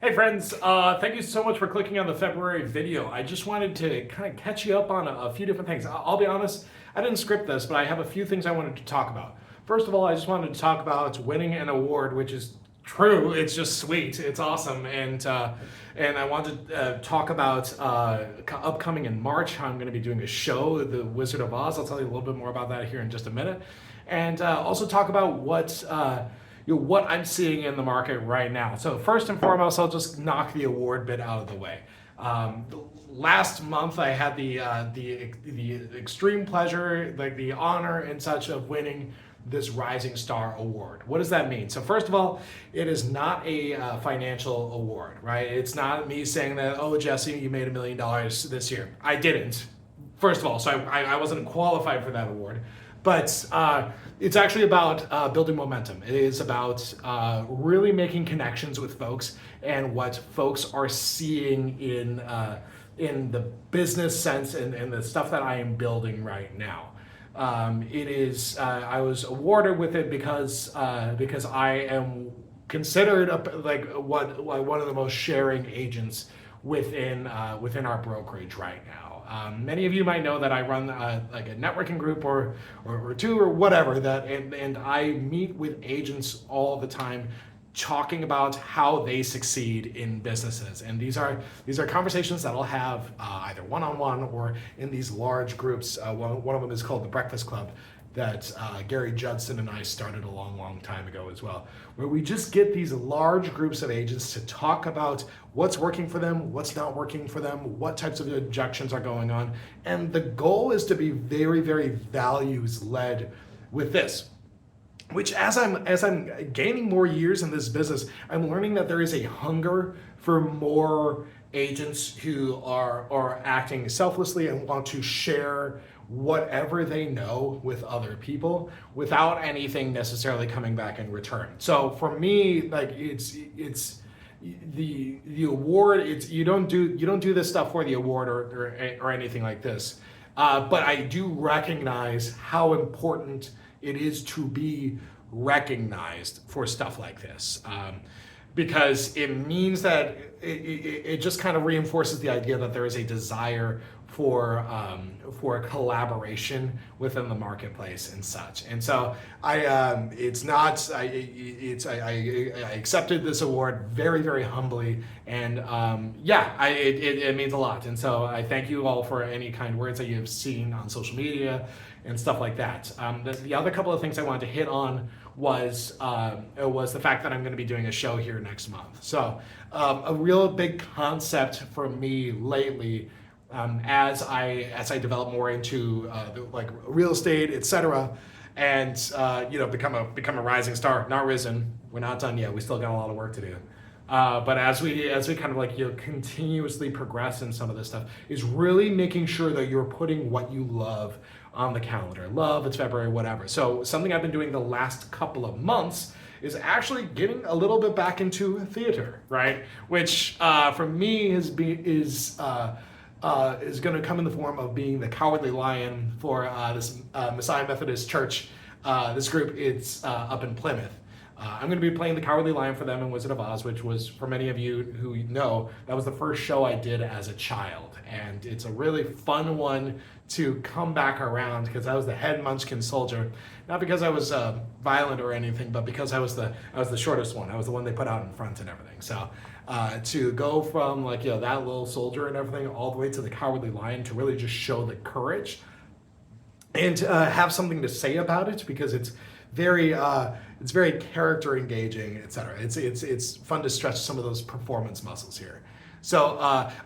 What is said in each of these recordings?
Hey friends, thank you so much for clicking on the February video. I just wanted to kind of catch you up on a few different things. I'll be honest, I didn't script this, but I have a few things I wanted to talk about. First of all, I just wanted to talk about winning an award, which is true. It's just sweet. It's awesome, and I wanted to talk about upcoming in March. How I'm going to be doing a show, The Wizard of Oz. I'll tell you a little bit more about that here in just a minute, and also talk about what I'm seeing in the market right now. So first and foremost, I'll just knock the award bit out of the way. Last month, I had the extreme pleasure, like the honor and such, of winning this Rising Star Award. What does that mean? So first of all, it is not a financial award, right? It's not me saying that, oh, Jesse, you made $1 million this year. I didn't. First of all, so I wasn't qualified for that award. But it's actually about building momentum. It is about really making connections with folks and what folks are seeing in the business sense and the stuff that I am building right now. I was awarded with it because I am considered one of the most sharing agents within our brokerage right now. Many of you might know that I run like a networking group or two or whatever and I meet with agents all the time talking about how they succeed in businesses, and these are conversations that I'll have either one-on-one or in these large groups. One of them is called the Breakfast Club that Gary Judson and I started a long time ago as well, where we just get these large groups of agents to talk about what's working for them, what's not working for them, what types of objections are going on. And the goal is to be very, very values led with this. Which as I'm gaining more years in this business, I'm learning that there is a hunger for more agents who are acting selflessly and want to share whatever they know with other people without anything necessarily coming back in return. So for me, like it's the award. You don't do this stuff for the award or anything like this. But I do recognize how important it is to be recognized for stuff like this. Because it means that it just kind of reinforces the idea that there is a desire for collaboration within the marketplace and such. And so I accepted this award very, very humbly, and it means a lot. And so I thank you all for any kind words that you have seen on social media and stuff like that. The other couple of things I wanted to hit on was the fact that I'm going to be doing a show here next month. So a real big concept for me lately, as I develop more into like real estate, etc., and become a rising star. Not risen. We're not done yet. We still got a lot of work to do. But as we kind of continuously progress in some of this stuff, is really making sure that you're putting what you love on the calendar. Love, it's February, whatever. So something I've been doing the last couple of months is actually getting a little bit back into theater, right? Which for me is going to come in the form of being the Cowardly Lion for this Messiah Methodist Church. This group, it's up in Plymouth. I'm going to be playing the Cowardly Lion for them in Wizard of Oz, which was, for many of you who know, that was the first show I did as a child. And it's a really fun one to come back around because I was the head Munchkin soldier. Not because I was violent or anything, but because I was the shortest one. I was the one they put out in front and everything. So to go from that little soldier and everything all the way to the Cowardly Lion, to really just show the courage and have something to say about it, because it's very character engaging, etc. It's fun to stretch some of those performance muscles here. So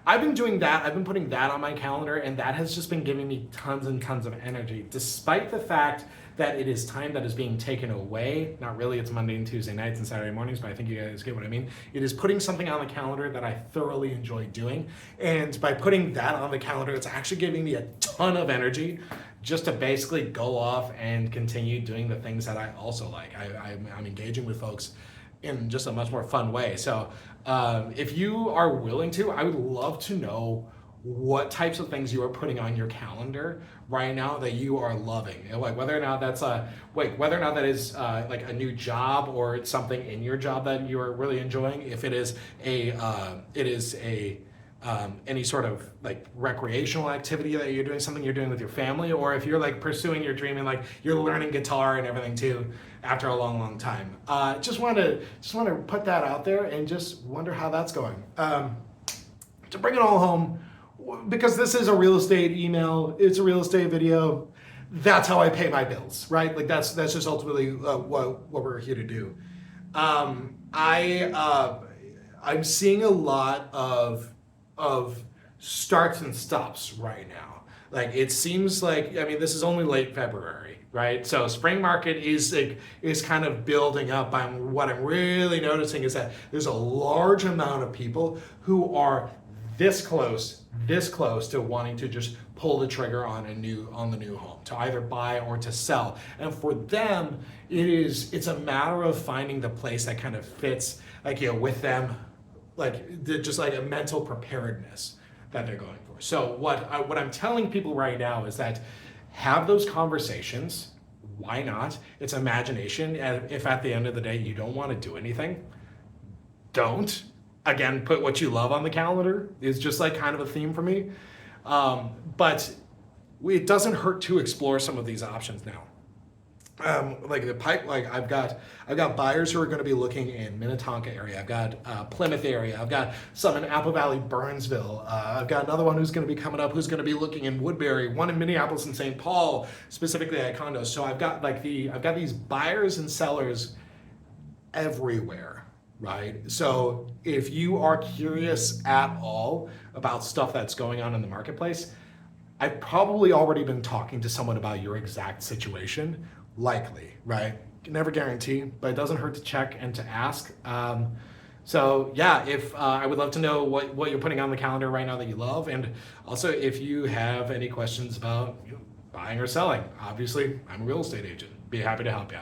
I've been doing that. I've been putting that on my calendar, and that has just been giving me tons and tons of energy, despite the fact that it is time that is being taken away. Not really, it's Monday and Tuesday nights and Saturday mornings, but I think you guys get what I mean. It is putting something on the calendar that I thoroughly enjoy doing. And by putting that on the calendar, it's actually giving me a ton of energy just to basically go off and continue doing the things that I also like. I'm engaging with folks in just a much more fun way. So if you are willing to, I would love to know what types of things you are putting on your calendar right now that you are loving, and like whether or not that's whether or not that is like a new job or it's something in your job that you are really enjoying. If it is a any sort of like recreational activity that you're doing, something you're doing with your family, or if you're like pursuing your dream and like you're learning guitar and everything too after a long time. Just want to put that out there and just wonder how that's going. To bring it all home, because this is a real estate email, it's a real estate video. That's how I pay my bills, right? Like that's just ultimately what we're here to do. I'm seeing a lot of starts and stops right now. Like it seems like, I mean, this is only late February, right? So spring market is kind of building up. What I'm really noticing is that there's a large amount of people who are this close to wanting to just pull the trigger on the new home, to either buy or to sell. And for them, it's a matter of finding the place that kind of fits, like, you know, with them, like just like a mental preparedness that they're going for. So what I'm telling people right now is that have those conversations. Why not? It's imagination. And if at the end of the day you don't want to do anything, don't. Again, put what you love on the calendar is just like kind of a theme for me. But it doesn't hurt to explore some of these options now. Like the pipe, like I've got buyers who are going to be looking in Minnetonka area. I've got Plymouth area. I've got some in Apple Valley, Burnsville. I've got another one who's going to be coming up, who's going to be looking in Woodbury. One in Minneapolis and St. Paul, specifically at condos. So I've got these buyers and sellers everywhere. Right? So if you are curious at all about stuff that's going on in the marketplace, I've probably already been talking to someone about your exact situation, likely, right? Can never guarantee, but it doesn't hurt to check and to ask. So yeah, if I would love to know what you're putting on the calendar right now that you love, and also if you have any questions about buying or selling. Obviously, I'm a real estate agent. Be happy to help you.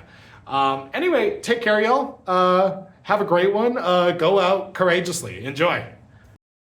Anyway, take care, y'all. Have a great one. Go out courageously. Enjoy.